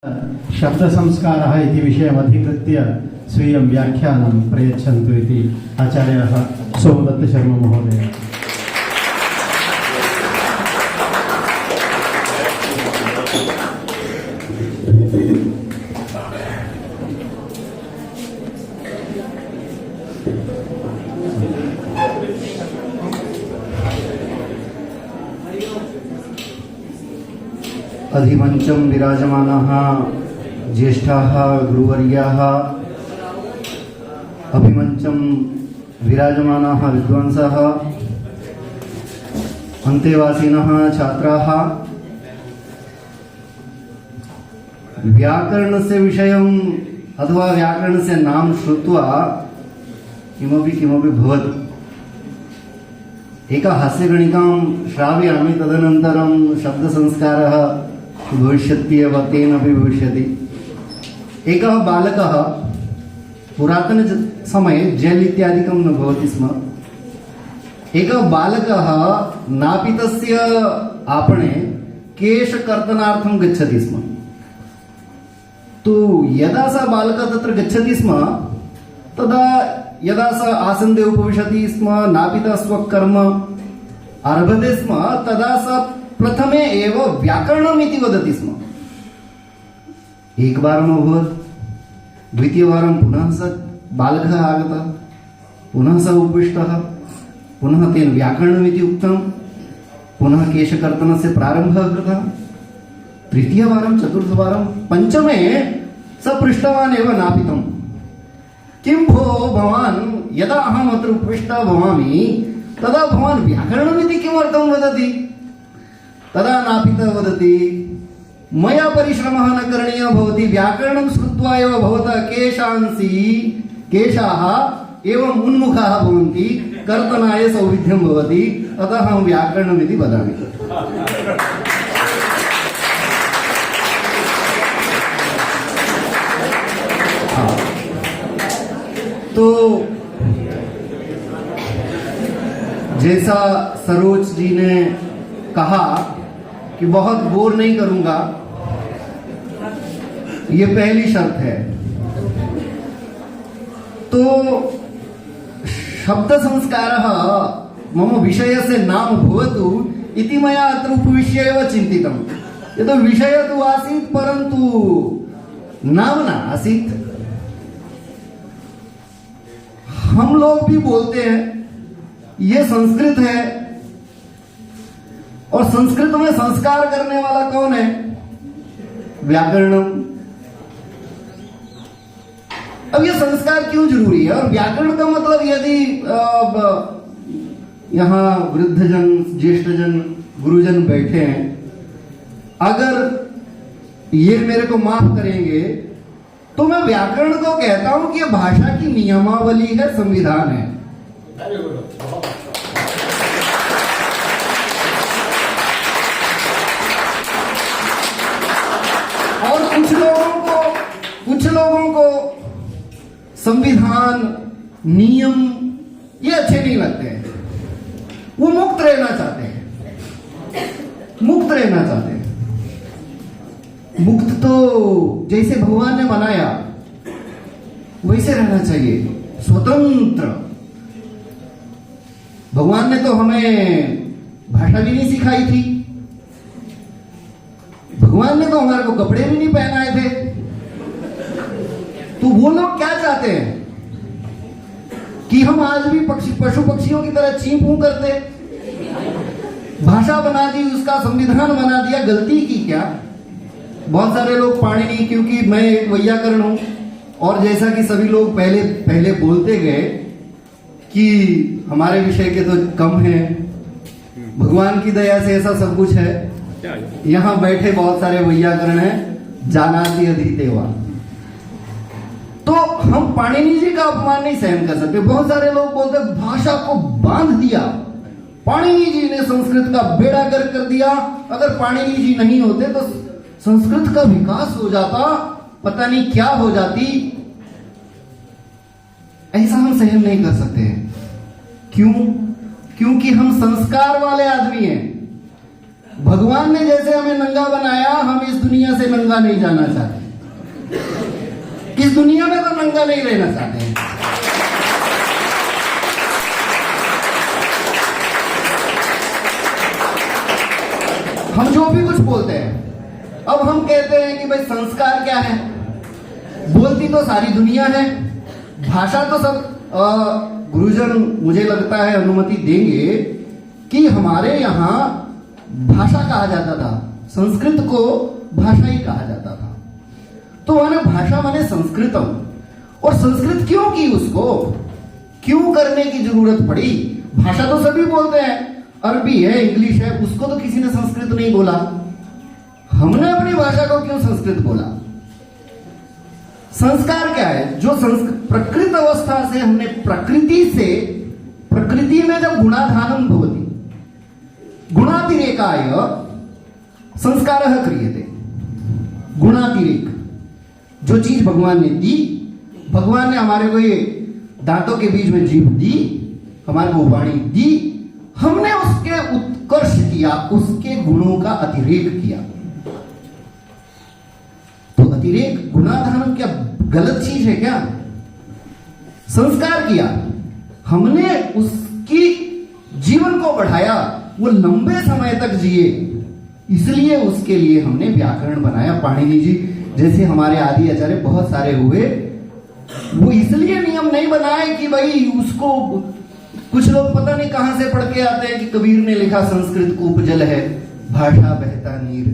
शब्दसंस्कारः इति विषयमधिकृत्य स्वीयं व्याख्यानं प्रयच्छन्तु इति आचार्यः सोमदत्तशर्मा महोदयः। अधिमंचम विराजमानाः ज्येष्ठाः गुरुवर्याः, अभिमंचम विराजमानाः विद्वांसाः, अन्तेवासिनः छात्राः, व्याकरणस्य विषयम् अथवा व्याकरणस्य नाम श्रुत्वा किमपि किमपि भवतु। एका हास्यगणिकां श्रावयामि, तदनन्तरं शब्दसंस्कारः भविष्यत्येव, तेनपि भविष्यति। एकः बालकः पुरातनसमये जेल् इत्यादिकं न भवति स्म। एकः बालकः नापितस्य आपणे केशकर्तनार्थं गच्छति स्म। तु यदा सः बालकः तत्र गच्छति स्म, तदा यदा सः आसन्दे उपविशति स्म, नापितः स्वकर्म आरभते स्म, तदा सः प्रथमे एव व्याकरणम् इति वदति स्म। एकवारम् अभवत्, द्वितीयवारं पुनः सः बालकः आगतः, पुनः सः उपविष्टः, पुनः तेन व्याकरणम् इति उक्तं, पुनः केशकर्तनस्य प्रारम्भः कृतः, तृतीयवारं, चतुर्थवारं, पञ्चमे सः पृष्टवान् एव नापितं, किं भो भवान्, यदा अहम् अत्र उपविष्टः भवामि तदा भवान् व्याकरणमिति किमर्थं वदति? तदा नापितः वदति, मया परिश्रमः न करणीयः भवति, व्याकरणं श्रुत्वा एव भवतः केशाः एवम् उन्मुखाः भवन्ति, कर्तनाय सौविध्यं भवति, अतः अहं व्याकरणमिति वदामि। तो जैसा सरोज जी ने कहा कि बहुत बोर नहीं करूंगा, ये पहली शर्त है। तो शब्द संस्कारः मम विषयस्य नाम भवतु इति मया अत्र उपविश्य एव चिन्तितं। यतो विषय तु आसीत् परन्तु नाम न आसीत्। हम लोग भी बोलते हैं ये संस्कृत है, और संस्कृत में संस्कार करने वाला कौन है? व्याकरणम। अब ये संस्कार क्यों जरूरी है? और व्याकरण का मतलब, यदि यहां वृद्धजन, ज्येष्ठजन, गुरुजन बैठे हैं, अगर ये मेरे को माफ करेंगे तो मैं व्याकरण को कहता हूं कि ये भाषा की नियमावली है, संविधान है। और कुछ लोगों को संविधान, नियम ये अच्छे नहीं लगते हैं। वो मुक्त रहना चाहते हैं। मुक्त तो जैसे भगवान ने बनाया वैसे रहना चाहिए, स्वतंत्र। भगवान ने तो हमें भाषा भी नहीं सिखाई थी, भगवान ने तो हमारे को कपड़े भी नहीं पहनाए थे। तो वो लोग क्या चाहते हैं कि हम आज भी पशु पक्षियों की तरह चीं पूं करते? भाषा बना दी, उसका संविधान बना दिया, गलती की क्या? बहुत सारे लोग पाणिनि, क्योंकि मैं एक वैयाकरण हूं, और जैसा कि सभी लोग पहले बोलते गए कि हमारे विषय के तो कम है, भगवान की दया से ऐसा सब कुछ है। यहां बैठे बहुत सारे वैयाकरण हैं, जानाति अधीतेवा। तो हम पाणिनि जी का अपमान नहीं सहन कर सकते। बहुत सारे लोग बोलते भाषा को बांध दिया, पाणिनि जी ने संस्कृत का बेड़ा गर्क कर दिया। अगर पाणिनि जी नहीं होते तो संस्कृत का विकास हो जाता, पता नहीं क्या हो जाती। ऐसा हम सहन नहीं कर सकते। क्यों? क्योंकि हम संस्कार वाले आदमी हैं। भगवान ने जैसे हमें नंगा बनाया, हम इस दुनिया से नंगा नहीं जाना चाहते, इस दुनिया में तो नंगा नहीं रहना चाहते हैं। हम जो भी कुछ बोलते हैं, अब हम कहते हैं कि भाई संस्कार क्या है, बोलती तो सारी दुनिया है, भाषा तो सब गुरुजन मुझे लगता है अनुमति देंगे कि हमारे यहाँ भाषा कहा जाता था, संस्कृत को भाषा ही कहा जाता था। तो माने भाषा माने संस्कृतम, और संस्कृत क्यों की, उसको क्यों करने की जरूरत पड़ी? भाषा तो सभी बोलते हैं, अरबी है, इंग्लिश है, उसको तो किसी ने संस्कृत नहीं बोला। हमने अपनी भाषा को क्यों संस्कृत बोला? संस्कार क्या है? जो प्रकृत अवस्था से हमने प्रकृति में जब गुणाधानम भवति, गुणातिरेकाय संस्कारः क्रियते। गुणातिरेक, जो चीज भगवान ने दी, भगवान ने हमारे को ये दांतों के बीच में जीभ दी, हमारे को वाणी दी, हमने उसके उत्कर्ष किया, उसके गुणों का अतिरेक किया। तो अतिरेक, गुणाधान क्या गलत चीज है क्या? संस्कार किया हमने, उसकी जीवन को बढ़ाया, वो लंबे समय तक जिए, इसलिए उसके लिए हमने व्याकरण बनाया। पाणिनि जी जैसे हमारे आदि आचार्य बहुत सारे हुए, वो इसलिए नियम नहीं बनाए कि भाई उसको, कुछ लोग पता नहीं कहां से पढ़ के आते हैं कि कबीर ने लिखा संस्कृत को उपजल है, भाषा बहता नीर।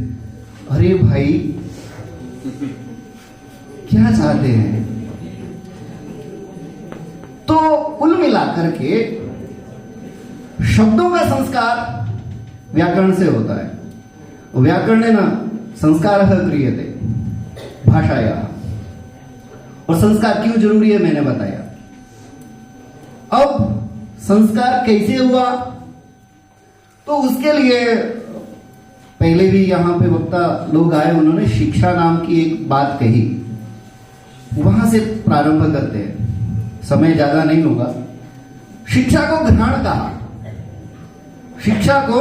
अरे भाई क्या चाहते हैं? तो कुल मिलाकर के शब्दों का संस्कार व्याकरण से होता है। व्याकरण है ना, संस्कारः क्रियते भाषाया। और संस्कार क्यों जरूरी है मैंने बताया। अब संस्कार कैसे हुआ, तो उसके लिए पहले भी यहां पे वक्ता लोग आए, उन्होंने शिक्षा नाम की एक बात कही, वहां से प्रारंभ करते हैं, समय ज्यादा नहीं होगा। शिक्षा को घ्राण कहा, शिक्षा को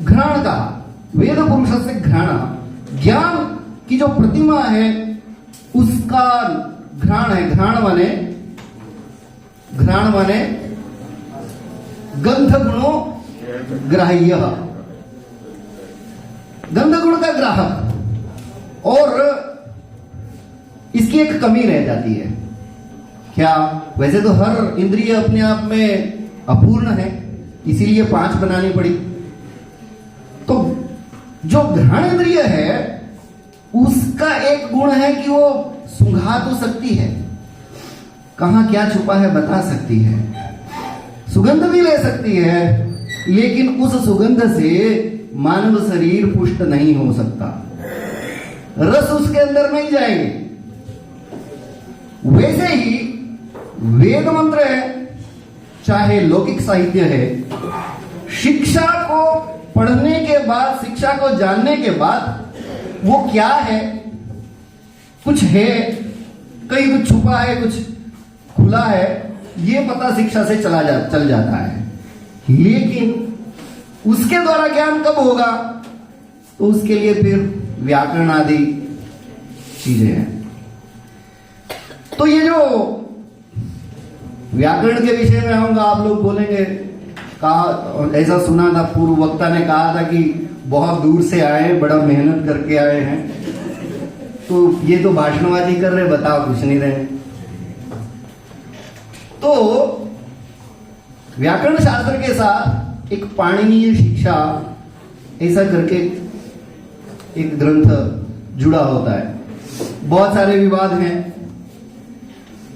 घ्राण कहा, वेद पुरुष से घ्राण, ज्ञान की जो प्रतिमा है उसका घ्राण है। घ्राण माने गंध गुणों ग्राह्य, गंध गुण का ग्राहक। और इसकी एक कमी रह जाती है क्या? वैसे तो हर इंद्रिय अपने आप में अपूर्ण है, इसीलिए 5 बनानी पड़ी। तो जो घ्राण इंद्रिय है उसका एक गुण है कि वो सूंघा तो सकती है, कहां क्या छुपा है बता सकती है, सुगंध भी ले सकती है, लेकिन उस सुगंध से मानव शरीर पुष्ट नहीं हो सकता, रस उसके अंदर नहीं जाएंगे। वैसे ही वेद मंत्र है, चाहे लौकिक साहित्य है, शिक्षा को पढ़ने के बाद, शिक्षा को जानने के बाद वो क्या है, कुछ है, कहीं कुछ छुपा है, कुछ खुला है, ये पता शिक्षा से चल जाता है। लेकिन उसके द्वारा ज्ञान कब होगा, तो उसके लिए फिर व्याकरण आदि चीजें हैं। तो ये जो व्याकरण के विषय में आऊंगा, आप लोग बोलेंगे, कहा ऐसा सुना था, पूर्व वक्ता ने कहा था कि बहुत दूर से आए, बड़ा मेहनत करके आए हैं, तो ये तो भाषणबाजी कर रहे, बताओ कुछ नहीं रहे। तो व्याकरण शास्त्र के साथ एक पाणिनीय शिक्षा ऐसा करके एक ग्रंथ जुड़ा होता है। बहुत सारे विवाद हैं,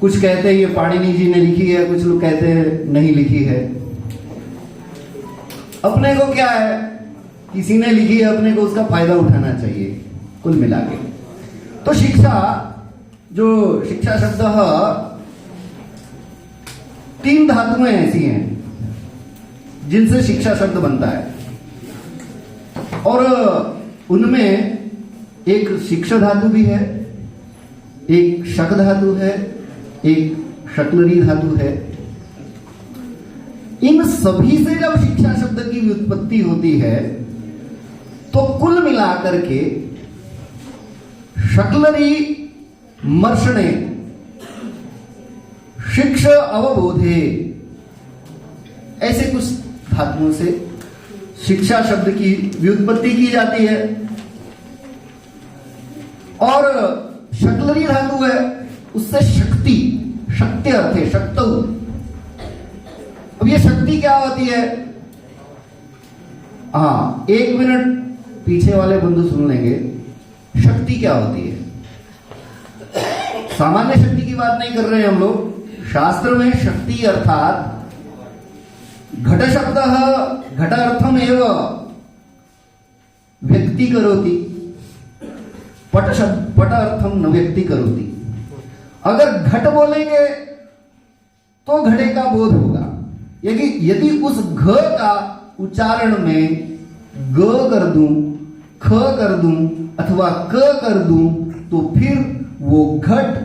कुछ कहते हैं ये पाणिनि जी ने लिखी है, कुछ लोग कहते हैं नहीं लिखी है। अपने को क्या है, किसी ने लिखी है, अपने को उसका फायदा उठाना चाहिए कुल मिला के। तो शिक्षा, जो शिक्षा शब्द 3 धातुएं ऐसी हैं जिनसे शिक्षा शब्द बनता है, और उनमें एक शिक्षा धातु भी है, एक शक धातु है, एक शक्लरी धातु है। इन सभी से जब शिक्षा शब्द की व्युत्पत्ति होती है तो कुल मिलाकर के शकलरी मर्षणे शिक्ष अवबोधे, ऐसे कुछ धातुओं से शिक्षा शब्द की व्युत्पत्ति की जाती है। और शकलरी धातु है, उससे शक्ति, शक्ति अर्थ है शक्तौ। अब ये शक्ति क्या होती है? हाँ, 1 मिनट पीछे वाले बंधु सुन लेंगे। शक्ति क्या होती है? सामान्य शक्ति की बात नहीं कर रहे हैं हम लोग। शास्त्र में शक्ति अर्थात घट शब्द घट अर्थम एवं व्यक्ति करोति, पट अर्थम न व्यक्ति करोति। अगर घट बोलेंगे तो घड़े का बोध होगा। यदि उस घ का उच्चारण में ग कर दूं, ख कर दूं अथवा क कर दूं तो फिर वो घट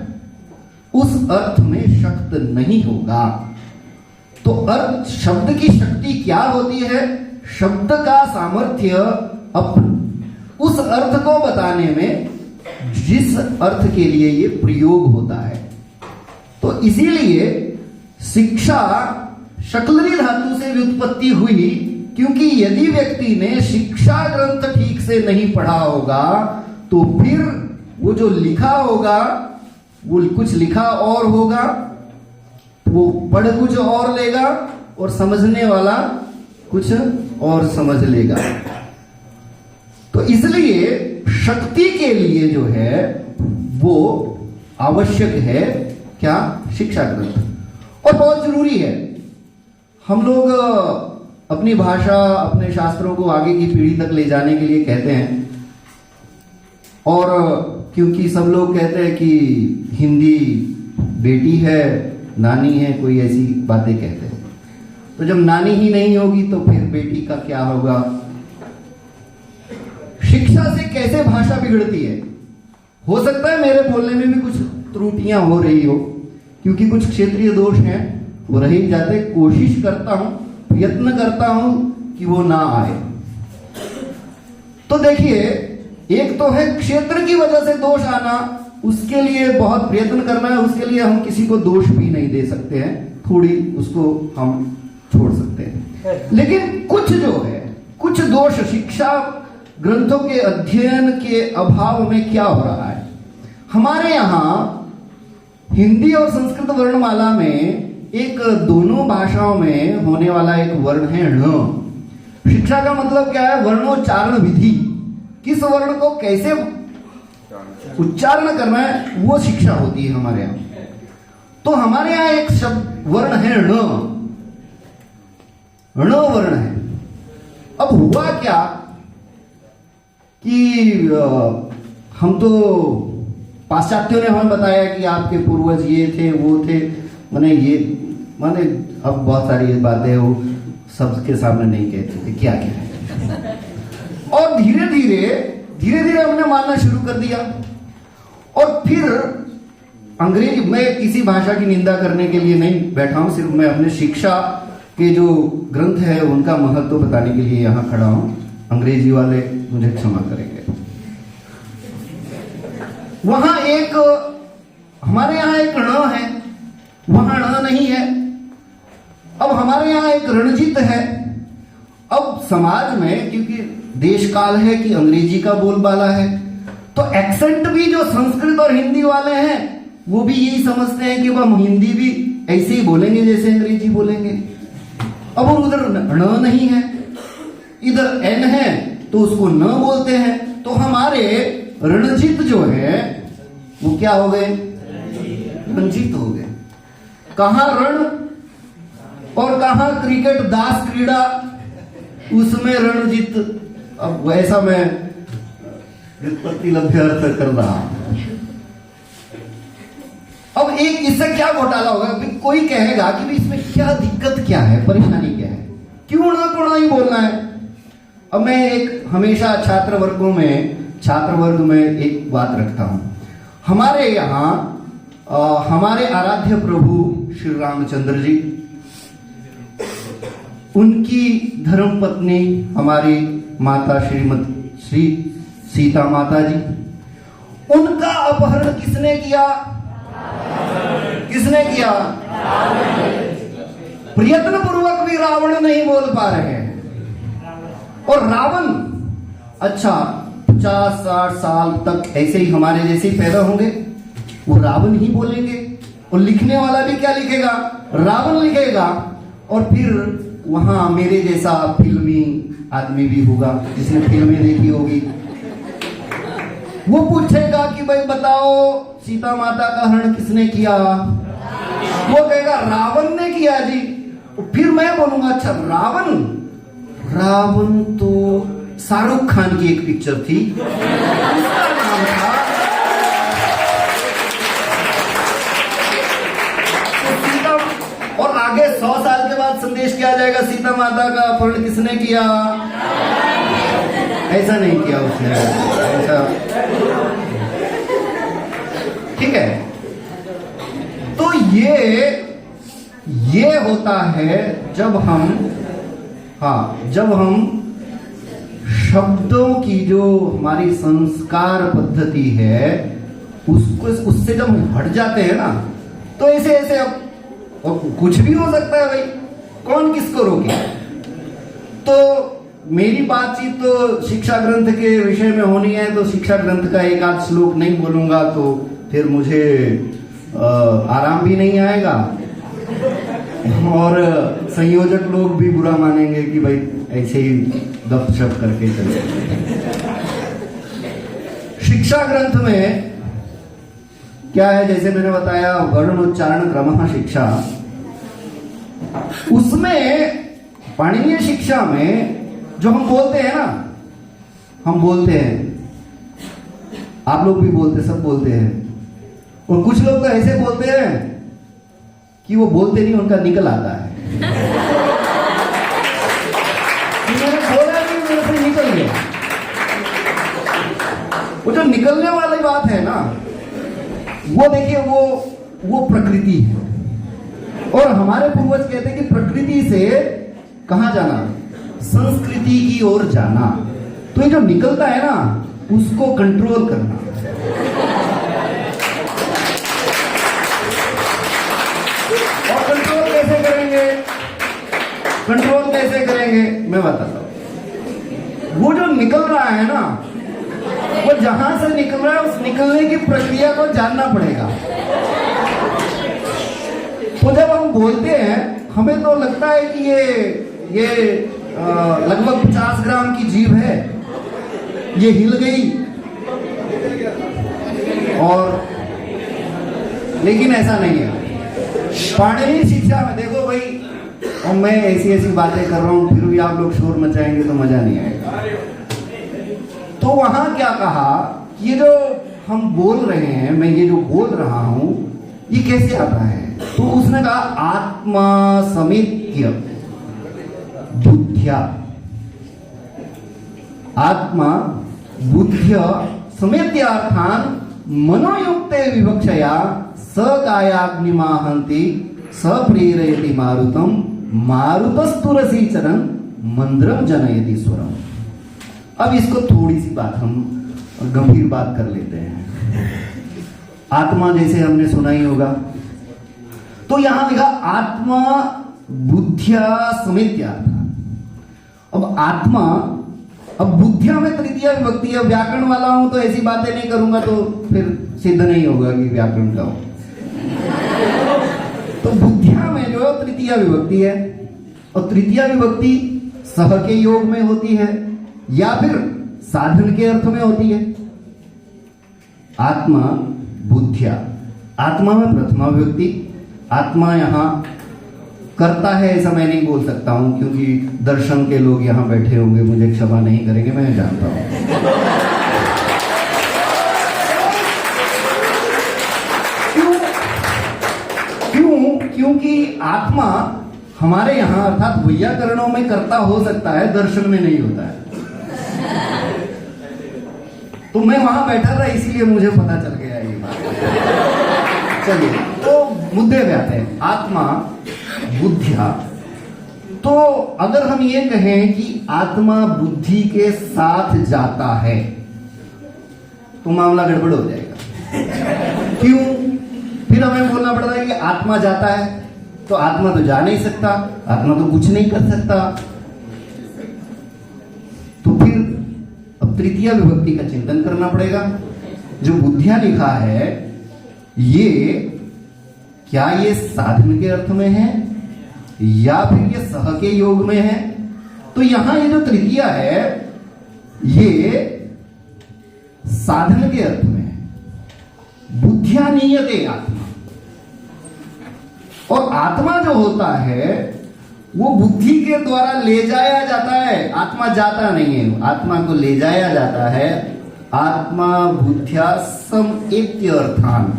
उस अर्थ में शक्त नहीं होगा। तो अर्थ, शब्द की शक्ति क्या होती है? शब्द का सामर्थ्य उस अर्थ को बताने में जिस अर्थ के लिए ये प्रयोग होता है। तो इसीलिए शिक्षा शकलरी धातु से व्युत्पत्ति हुई, क्योंकि यदि व्यक्ति ने शिक्षा ग्रंथ ठीक से नहीं पढ़ा होगा तो फिर वो जो लिखा होगा वो कुछ लिखा और होगा, वो पढ़ कुछ और लेगा और समझने वाला कुछ और समझ लेगा। तो इसलिए शक्ति के लिए जो है वो आवश्यक है क्या? शिक्षा ग्रंथ। और बहुत जरूरी है। हम लोग अपनी भाषा, अपने शास्त्रों को आगे की पीढ़ी तक ले जाने के लिए कहते हैं, और क्योंकि सब लोग कहते हैं कि हिंदी बेटी है, नानी है, कोई ऐसी बातें कहते हैं। तो जब नानी ही नहीं होगी तो फिर बेटी का क्या होगा? शिक्षा से कैसे भाषा बिगड़ती है? हो सकता है मेरे बोलने में भी कुछ त्रुटियां हो रही हो, क्योंकि कुछ क्षेत्रीय दोष हैं, वो रह ही जाते। कोशिश करता हूं, प्रयत्न करता हूं कि वो ना आए। तो देखिए, एक तो है क्षेत्र की वजह से दोष आना, उसके लिए बहुत प्रयत्न करना है, उसके लिए हम किसी को दोष भी नहीं दे सकते हैं, थोड़ी उसको हम छोड़ सकते हैं। लेकिन कुछ जो है, कुछ दोष शिक्षा ग्रंथों के अध्ययन के अभाव में क्या हो रहा है? हमारे यहां हिंदी और संस्कृत वर्णमाला में एक, दोनों भाषाओं में होने वाला एक वर्ण है ण। शिक्षा का मतलब क्या है? वर्णोच्चारण विधि, किस वर्ण को कैसे उच्चारण करना है वो शिक्षा होती है हमारे यहां। तो हमारे यहां एक शब्द वर्ण है ण, ण वर्ण है। अब हुआ क्या कि हम तो, पाश्चात्यों ने हमें बताया कि आपके पूर्वज ये थे, वो थे, माने अब बहुत सारी बातें वो सबके सामने नहीं कहते थे, क्या क्या। और धीरे धीरे हमने मानना शुरू कर दिया। और फिर अंग्रेजी, मैं किसी भाषा की निंदा करने के लिए नहीं बैठा हूं, सिर्फ मैं अपने शिक्षा के जो ग्रंथ है उनका महत्व बताने के लिए यहां खड़ा हूं। अंग्रेजी वाले मुझे क्षमा करेंगे। वहां एक, हमारे यहां एक ण है, वहां ण नहीं है। अब हमारे यहां एक रणजित है। अब समाज में, क्योंकि देश काल है कि अंग्रेजी का बोलबाला है, तो एक्सेंट भी जो संस्कृत और हिंदी वाले हैं वो भी यही समझते हैं कि वह हिंदी भी ऐसे ही बोलेंगे जैसे अंग्रेजी बोलेंगे। अब उधर ण नहीं है, इधर एन है, तो उसको न बोलते हैं। तो हमारे रणजित जो है वो क्या हो गए? रंजित हो गए। कहां रण और कहां क्रिकेट दास क्रीड़ा, उसमें रणजित। अब वैसा मैं व्युत्पत्ति लभ्य अर्थ कर रहा हूं। अब एक इससे क्या घोटाला होगा? कोई कहेगा कि इसमें क्या दिक्कत, क्या है, परेशानी क्या है, क्यों ना को नहीं बोलना है। अब मैं एक हमेशा छात्र वर्ग में एक बात रखता हूं। हमारे यहां हमारे आराध्य प्रभु श्री रामचंद्र जी, उनकी धर्मपत्नी हमारी माता श्री सीता माता जी, उनका अपहरण किसने किया? किसने किया? प्रयत्न पूर्वक भी रावण नहीं बोल पा रहे हैं। और रावण, अच्छा 50-60 साल तक ऐसे ही हमारे जैसे ही पैदा होंगे, वो रावण ही बोलेंगे, और लिखने वाला भी क्या लिखेगा? रावण लिखेगा। और फिर वहां मेरे जैसा फिल्मी आदमी भी होगा जिसने फिल्में देखी होगी, वो पूछेगा कि भाई बताओ सीता माता का हरण किसने किया? वो कहेगा रावण ने किया जी। फिर मैं बोलूंगा अच्छा रावण, रावण तो शाहरुख खान की एक पिक्चर थी, उसका नाम था तो सीता। और आगे 100 साल के बाद संदेश किया जाएगा सीता माता का अपहरण किसने किया? ऐसा नहीं किया उसने, ऐसा। ठीक है, तो ये होता है जब हम शब्दों की जो हमारी संस्कार पद्धति है उससे जब हम हट जाते हैं ना, तो ऐसे अब और कुछ भी हो सकता है भाई, कौन किसको रोके। तो मेरी बातचीत तो शिक्षा ग्रंथ के विषय में होनी है, तो शिक्षा ग्रंथ का एक आध श्लोक नहीं बोलूंगा तो फिर मुझे आराम भी नहीं आएगा, और संयोजक लोग भी बुरा मानेंगे कि भाई ऐसे ही गपशप करके चले। शिक्षा ग्रंथ में क्या है, जैसे मैंने बताया वर्णोच्चारण क्रमः शिक्षा, उसमें पाणिनीय शिक्षा में जो हम बोलते हैं ना, हम बोलते हैं, आप लोग भी बोलते, सब बोलते हैं, और कुछ लोग तो ऐसे बोलते हैं कि वो बोलते नहीं, उनका निकल आता है। मैंने बोला नहीं, मेरे से निकल गया। वो जो निकलने वाली बात है ना, वो देखिए वो प्रकृति है। और हमारे पूर्वज कहते हैं कि प्रकृति से कहां जाना? संस्कृति की ओर जाना। तो ये जो निकलता है ना, उसको कंट्रोल करना। और कंट्रोल कैसे करेंगे? कंट्रोल कैसे करेंगे मैं बताता हूं। वो जो निकल रहा है ना, वो जहां से निकल रहा है उस निकलने की प्रक्रिया को जानना पड़ेगा। तो जब हम बोलते हैं, हमें तो लगता है कि ये लगभग 50 ग्राम की जीभ है, ये हिल गई, और लेकिन ऐसा नहीं है। पाणिनीय शिक्षा में देखो भाई, और मैं ऐसी बातें कर रहा हूं, फिर भी आप लोग शोर मचाएंगे तो मजा नहीं आएगा। तो वहां क्या कहा, ये जो हम बोल रहे हैं, मैं ये जो बोल रहा हूं, ये कैसे आता है? तो उसने कहा आत्मा समेत्य बुद्ध्या, आत्मा बुद्ध्य समेत्य अर्थान मनोयुक्ते विवक्षया स कायाग्निमाहन्ति स प्रेरयति मारुतम मारुतस्तुरसीचरन् मंद्रम जनयति स्वरम। अब इसको थोड़ी सी बात हम गंभीर बात कर लेते हैं। आत्मा जैसे हमने सुना ही होगा, तो यहां लिखा आत्मा बुद्धिया समेत्या। अब आत्मा, अब बुद्धिया में तृतीया विभक्ति है, व्याकरण वाला हूं तो ऐसी बातें नहीं करूंगा तो फिर सिद्ध नहीं होगा कि व्याकरण का हो। तो बुद्धिया में जो तृतीया विभक्ति है, और तृतीया विभक्ति सह के योग में होती है या फिर साधन के अर्थ में होती है। आत्मा बुद्धिया, आत्मा में प्रथमा विभक्ति। आत्मा यहां करता है ऐसा मैं नहीं बोल सकता हूं, क्योंकि दर्शन के लोग यहां बैठे होंगे, मुझे क्षमा नहीं करेंगे, मैं जानता हूं। क्योंकि आत्मा हमारे यहां अर्थात वैयाकरणों में कर्ता हो सकता है, दर्शन में नहीं होता है। तो मैं वहां बैठा था इसीलिए मुझे पता चल गया ये बात। चलिए, तो मुद्दे पे आते हैं। आत्मा बुद्धिया तो अगर हम ये कहें कि आत्मा बुद्धि के साथ जाता है तो मामला गड़बड़ हो जाएगा। क्यों? फिर हमें बोलना पड़ता है कि आत्मा जाता है, तो आत्मा तो जा नहीं सकता, आत्मा तो कुछ नहीं कर सकता। तो फिर अब तृतीय विभक्ति का चिंतन करना पड़ेगा। जो बुद्धियां लिखा है ये क्या ये साधन के अर्थ में है या फिर ये सह के योग में है? तो यहां ये जो तृतीया है ये साधन के अर्थ में है। बुद्धिया नीयते आत्मा, और आत्मा जो होता है वो बुद्धि के द्वारा ले जाया जाता है। आत्मा जाता नहीं है, आत्मा को ले जाया जाता है। आत्मा बुद्धिया समेत्य अर्थान,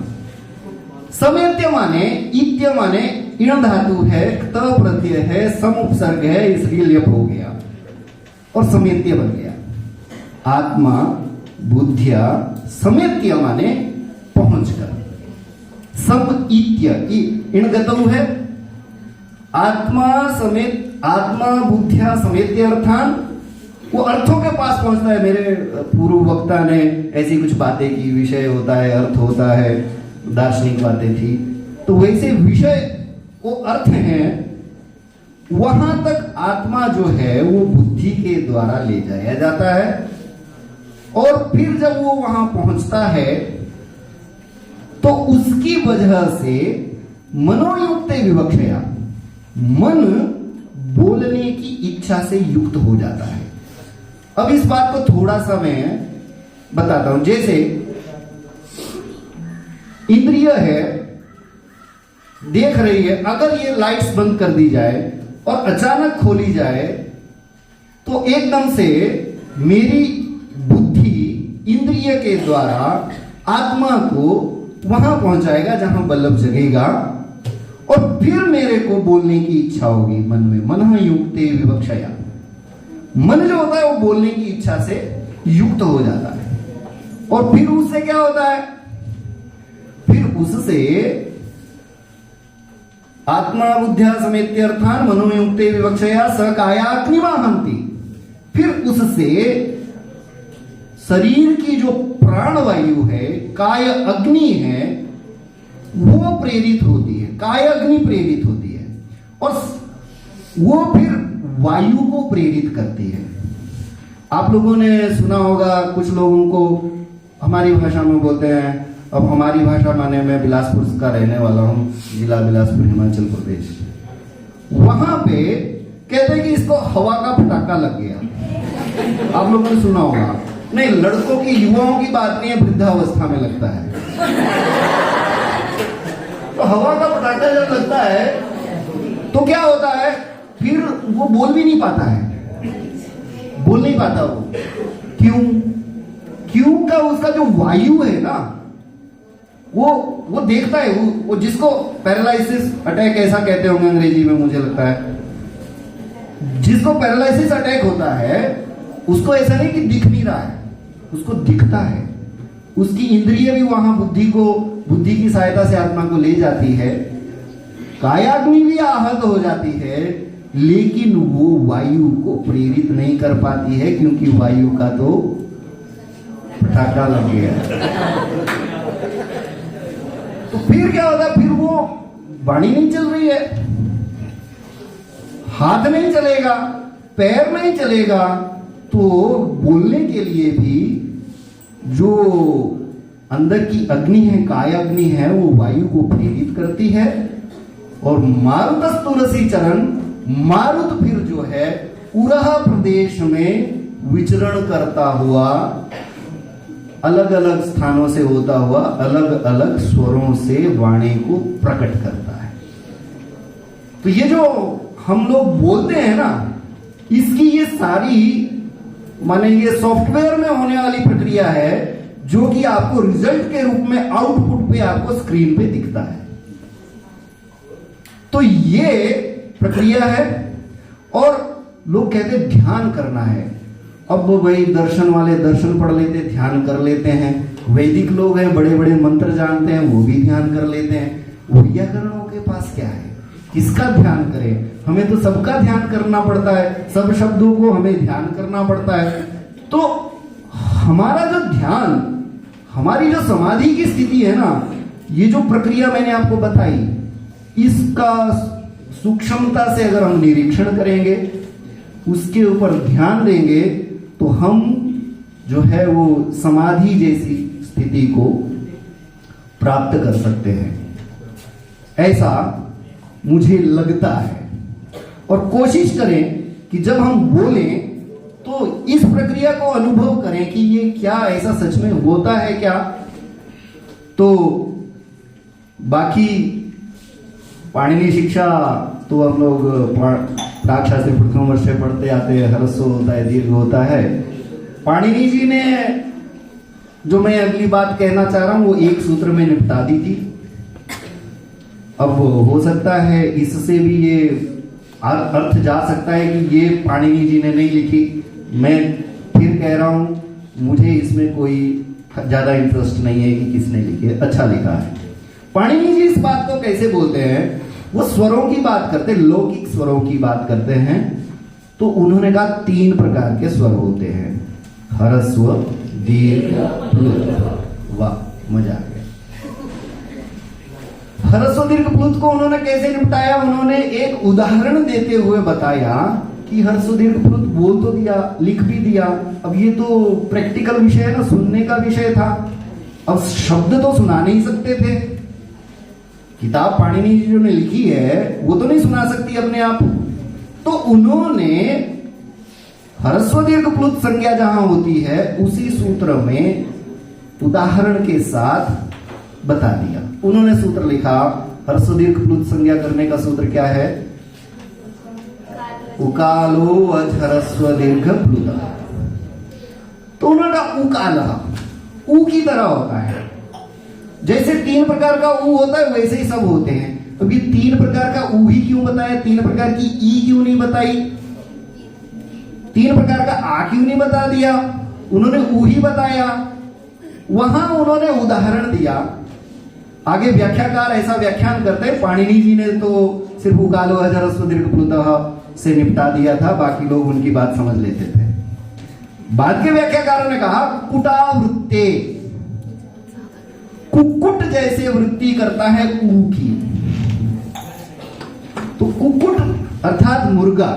समेत्य माने इत्य माने इण धातु है, त प्रत्यय है, सम उपसर्ग है, इसलिए लिप हो गया और समेत्य बन गया। आत्मा बुद्धिया समेत्य माने पहुंचकर, सम इत्य इण गतु है। आत्मा समेत, आत्मा बुद्धिया समेत्य अर्थान, वो अर्थों के पास पहुंचता है। मेरे पूर्व वक्ता ने ऐसी कुछ बातें की, विषय होता है, अर्थ होता है, दार्शनिक बातें थी। तो वैसे विषय वो अर्थ हैं, वहां तक आत्मा जो है वो बुद्धि के द्वारा ले जाया जाता है। और फिर जब वो वहां पहुंचता है तो उसकी वजह से मनोयुक्त विवक्षया, मन बोलने की इच्छा से युक्त हो जाता है। अब इस बात को थोड़ा सा मैं बताता हूं। जैसे इंद्रिय है, देख रही है, अगर ये लाइट्स बंद कर दी जाए और अचानक खोली जाए तो एकदम से मेरी बुद्धि इंद्रिय के द्वारा आत्मा को वहां पहुंचाएगा जहां बल्लभ जगेगा, और फिर मेरे को बोलने की इच्छा होगी मन में। मन युक्ते विवक्षया, मन जो होता है वो बोलने की इच्छा से युक्त हो जाता है। और फिर उससे क्या होता है? फिर उससे आत्मा बुद्धिया समेत्यर्थान मनोयुक्ते विवक्षया स कायाग्निवाहंति, फिर उससे शरीर की जो प्राणवायु है, काय अग्नि है, वो प्रेरित होती है, काय अग्नि प्रेरित होती है, और वो फिर वायु को प्रेरित करती है। आप लोगों ने सुना होगा, कुछ लोगों को हमारी भाषा में बोलते हैं, अब हमारी भाषा माने मैं बिलासपुर का रहने वाला हूं, जिला बिलासपुर हिमाचल प्रदेश। वहां पे कहते हैं कि इसको हवा का पटाखा लग गया। आप लोगों ने सुना होगा। नहीं, लड़कों की, युवाओं की बात नहीं है, वृद्धावस्था में लगता है। तो हवा का पटाखा जब लगता है तो क्या होता है? फिर वो बोल भी नहीं पाता है, बोल नहीं पाता वो। क्यों? क्यों का उसका जो वायु है ना, वो देखता है, वो जिसको पैरालिसिस अटैक ऐसा कहते होंगे अंग्रेजी में, मुझे लगता है। जिसको पैरालिसिस अटैक होता है उसको ऐसा नहीं कि दिख नहीं रहा है, उसको दिखता है। उसकी इंद्रिय भी वहां बुद्धि की सहायता से आत्मा को ले जाती है। कायाग्नि भी आहत हो जाती है, लेकिन वो वायु को प्रेरित नहीं कर पाती है, क्योंकि वायु का तो पटाखा लग गया। तो फिर क्या होता है? फिर वो वाणी नहीं चल रही है, हाथ नहीं चलेगा, पैर नहीं चलेगा, तो बोलने के लिए भी जो अंदर की अग्नि है, काय अग्नि है, वो वायु को प्रेरित करती है। और मारुतस्तुरसी चरण, मारुत फिर जो है उरह प्रदेश में विचरण करता हुआ, अलग अलग स्थानों से होता हुआ, अलग अलग स्वरों से वाणी को प्रकट करता है। तो ये जो हम लोग बोलते हैं ना, इसकी ये सारी माने ये सॉफ्टवेयर में होने वाली प्रक्रिया है, जो कि आपको रिजल्ट के रूप में आउटपुट पे आपको स्क्रीन पे दिखता है। तो ये प्रक्रिया है। और लोग कहते हैं ध्यान करना है। अब वो भाई दर्शन वाले दर्शन पढ़ लेते, ध्यान कर लेते हैं। वैदिक लोग हैं, बड़े बड़े मंत्र जानते हैं, वो भी ध्यान कर लेते हैं। वैयाकरणों के पास क्या है? किसका ध्यान करें? हमें तो सबका ध्यान करना पड़ता है, सब शब्दों को हमें ध्यान करना पड़ता है। तो हमारा जो ध्यान, हमारी जो समाधि की स्थिति है ना, ये जो प्रक्रिया मैंने आपको बताई, इसका सूक्ष्मता से अगर हम निरीक्षण करेंगे, उसके ऊपर ध्यान देंगे, तो हम जो है वो समाधि जैसी स्थिति को प्राप्त कर सकते हैं, ऐसा मुझे लगता है। और कोशिश करें कि जब हम बोलें तो इस प्रक्रिया को अनुभव करें कि ये क्या ऐसा सच में होता है क्या। तो बाकी पाणिनि शिक्षा तो हम लोग प्राकशास्त्री प्रथम वर्ष से पढ़ते आते हैं, ह्रस्व होता है, दीर्घ होता है। पाणिनि जी ने जो मैं अगली बात कहना चाह रहा हूं वो एक सूत्र में निपटा दी थी। अब हो सकता है इससे भी ये अर्थ जा सकता है कि ये पाणिनि जी ने नहीं लिखी। मैं फिर कह रहा हूं, मुझे इसमें कोई ज्यादा इंटरेस्ट नहीं है कि किसने लिखी है, अच्छा लिखा है। पाणिनि जी इस बात को कैसे बोलते हैं, वो स्वरों की बात करते, लौकिक स्वरों की बात करते हैं। तो उन्होंने कहा 3 प्रकार के स्वर होते हैं, ह्रस्व, दीर्घ, प्लुत। वाह, मजा आ गया। ह्रस्व दीर्घ प्लुत को उन्होंने कैसे निपटाया, उन्होंने एक उदाहरण देते हुए बताया कि ह्रस्व दीर्घ प्लुत बोल तो दिया, लिख भी दिया। अब ये तो प्रैक्टिकल विषय है ना, सुनने का विषय था। अब शब्द तो सुना नहीं सकते थे। किताब पाणिनि जी ने लिखी है वो तो नहीं सुना सकती अपने आप। तो उन्होंने ह्रस्व दीर्घ प्लुत संज्ञा जहां होती है उसी सूत्र में उदाहरण के साथ बता दिया। उन्होंने सूत्र लिखा, ह्रस्व दीर्घ प्लुत संज्ञा करने का सूत्र क्या है, उकालो अज ह्रस्व दीर्घ प्लुत। तो उन्होंने कहा उकाल ऊ की तरह होता है, जैसे 3 प्रकार का ऊ होता है वैसे ही सब होते हैं। अब ये 3 प्रकार का ऊ ही क्यों बताया, 3 प्रकार की ई क्यों नहीं बताई, 3 प्रकार का आ क्यों नहीं बता दिया, उन्होंने ऊ ही बताया। वहां उन्होंने उदाहरण दिया। आगे व्याख्याकार ऐसा व्याख्यान करते हैं, पाणिनि जी ने तो सिर्फ उकालो अज ह्रस्व दीर्घ प्लुत से निपटा दिया था, बाकी लोग उनकी बात समझ लेते थे। बाद के व्याख्याकारों ने कहा कुटावृत्ते, कुक्कुट जैसे वृत्ति करता है ऊ की। तो कुक्कुट अर्थात मुर्गा,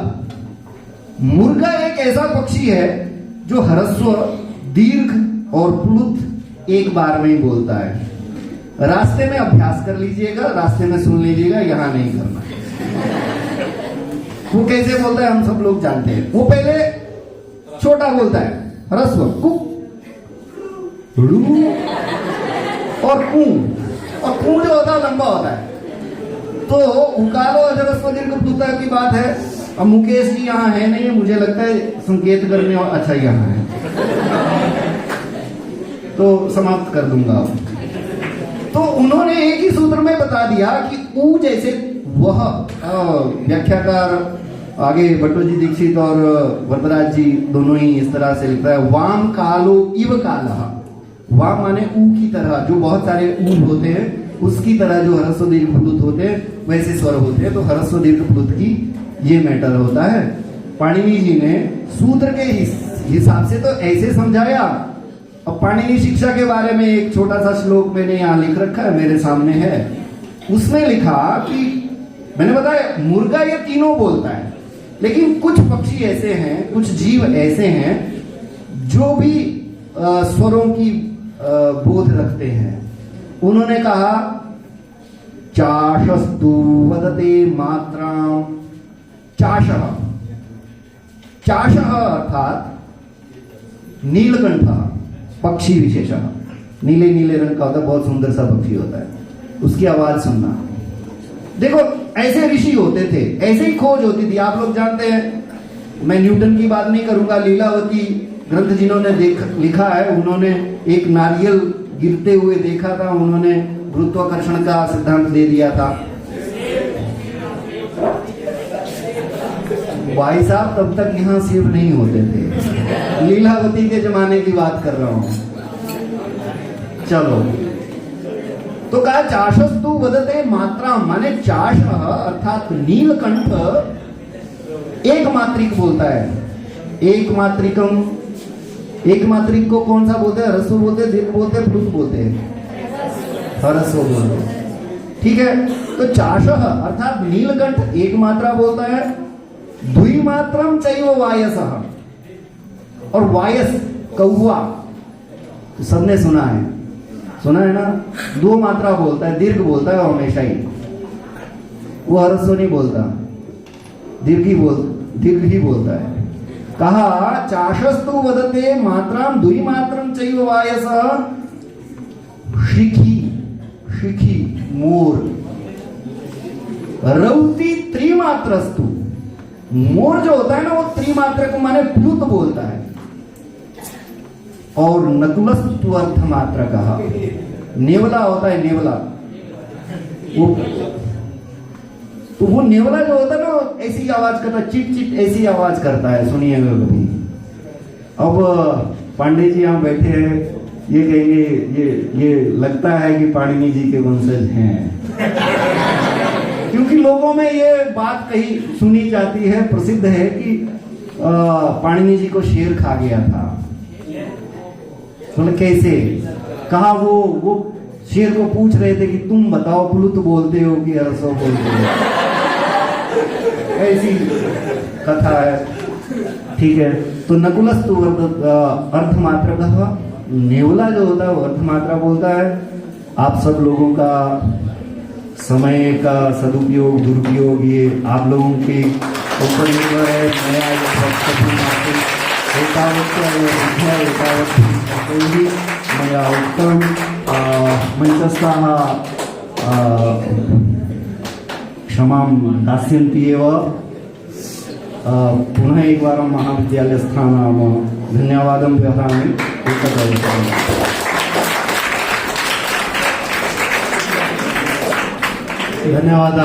मुर्गा एक ऐसा पक्षी है जो ह्रस्व, दीर्घ और प्लुत एक बार में ही बोलता है। रास्ते में अभ्यास कर लीजिएगा, रास्ते में सुन लीजिएगा, यहां नहीं करना। वो कैसे बोलता है हम सब लोग जानते हैं। वो पहले छोटा बोलता है ह्रस्व कुक और कू, और कू जो होता है लंबा होता है। तो उकालो अज ह्रस्व दीर्घ प्लुत की बात है। अब मुकेश जी यहाँ है नहीं, मुझे लगता है संकेत करने और अच्छा यहाँ है तो समाप्त कर दूंगा। तो उन्होंने एक ही सूत्र में बता दिया कि ऊ जैसे वह व्याख्याकार आगे भट्टोजी दीक्षित और वरदराज जी दोनों ही इस तरह से लिखता है, वाम कालो इव कालः। वाम माने ऊ की तरह, जो बहुत सारे ऊ होते हैं उसकी तरह जो ह्रस्व दीर्घ प्लुत होते हैं वैसे स्वर होते हैं। तो ह्रस्व दीर्घ प्लुत की ये मैटर होता है। पाणिनि जी ने सूत्र के हिसाब से तो ऐसे समझाया। अब पाणिनि शिक्षा के बारे में एक छोटा सा श्लोक मैंने यहां लिख रखा है, मेरे सामने है। उसमें लिखा कि मैंने बताया मुर्गा ये तीनों बोलता है, लेकिन कुछ पक्षी ऐसे हैं, कुछ जीव ऐसे हैं जो भी स्वरों की बोध रखते हैं। उन्होंने कहा चाशस्तु वदते मात्रां, चाशः, चाशः अर्थात नीलकंठ पक्षी विशेषः, नीले नीले रंग का होता है, बहुत सुंदर सा पक्षी होता है, उसकी आवाज सुनना। देखो ऐसे ऋषि होते थे, ऐसे ही खोज होती थी। आप लोग जानते हैं, मैं न्यूटन की बात नहीं करूंगा, लीलावती ग्रंथ जिन्होंने लिखा है उन्होंने एक नारियल गिरते हुए देखा था, उन्होंने गुरुत्वाकर्षण का सिद्धांत दे दिया था। भाई साहब तब तक यहाँ शिव नहीं होते थे, लीलावती के जमाने की बात कर रहा हूं। चलो, तो कहा चाशस्तु वदते मात्रा, माने चाश अर्थात नीलकंठ एक मात्रिक बोलता है। एक मात्रिकम, एक मात्रिक को कौन सा बोलते हैं? ह्रस्व बोलते हैं, दीर्घ बोलते हैं, प्लुत बोलते हैं? ह्रस्व बोलते हैं। ठीक है, तो चाश अर्थात नीलकंठ एक मात्रा बोलता है। द्विमात्रम चैव वायसः, और वायस कौवा तो सबने सुना है ना, दो मात्रा बोलता है, दीर्घ बोलता है हमेशा ही, वो ह्रस्व नहीं बोलता, दीर्घ ही बोलता है। कहा चाशस्तु वदते मात्राम द्विमात्रम चैव वायसः शिखी मोर, रौति त्रिमात्रस्तु, मोर जो होता है ना वो त्रिमात्रक माने प्लुत बोलता है। और नकुलस्तु अर्थमात्र कहा, नेवला होता है, नेवला वो नेवला जो होता है ना ऐसी आवाज करता है, चिट चिट ऐसी आवाज करता है, सुनिएगा कभी। अब पांडे जी यहाँ बैठे हैं, ये कहेंगे ये लगता है कि पाणिनि जी के वंशज हैं, क्योंकि लोगों में ये बात कही सुनी जाती है, प्रसिद्ध है कि पाणिनि जी को शेर खा गया था। बोले कैसे? कहा वो शेर को पूछ रहे थे कि तुम बताओ प्लुत बोलते हो कि ह्रस्व बोलते हो, ऐसी कथा है। ठीक है, तो नकुलस्तु अर्धमात्र कहा, नेवला जो होता है वो अर्धमात्रा बोलता है। आप सब लोगों का समय का सदुपयोग दुरुपयोग ये आप लोगों के ऊपर निर्भर है। नया मया उक्तं मञ्चस्थाः क्षमां दास्यन्ति एव। पुनः एकवारं महाविद्यालयस्थानां धन्यवादं व्यवहामि। धन्यवाद।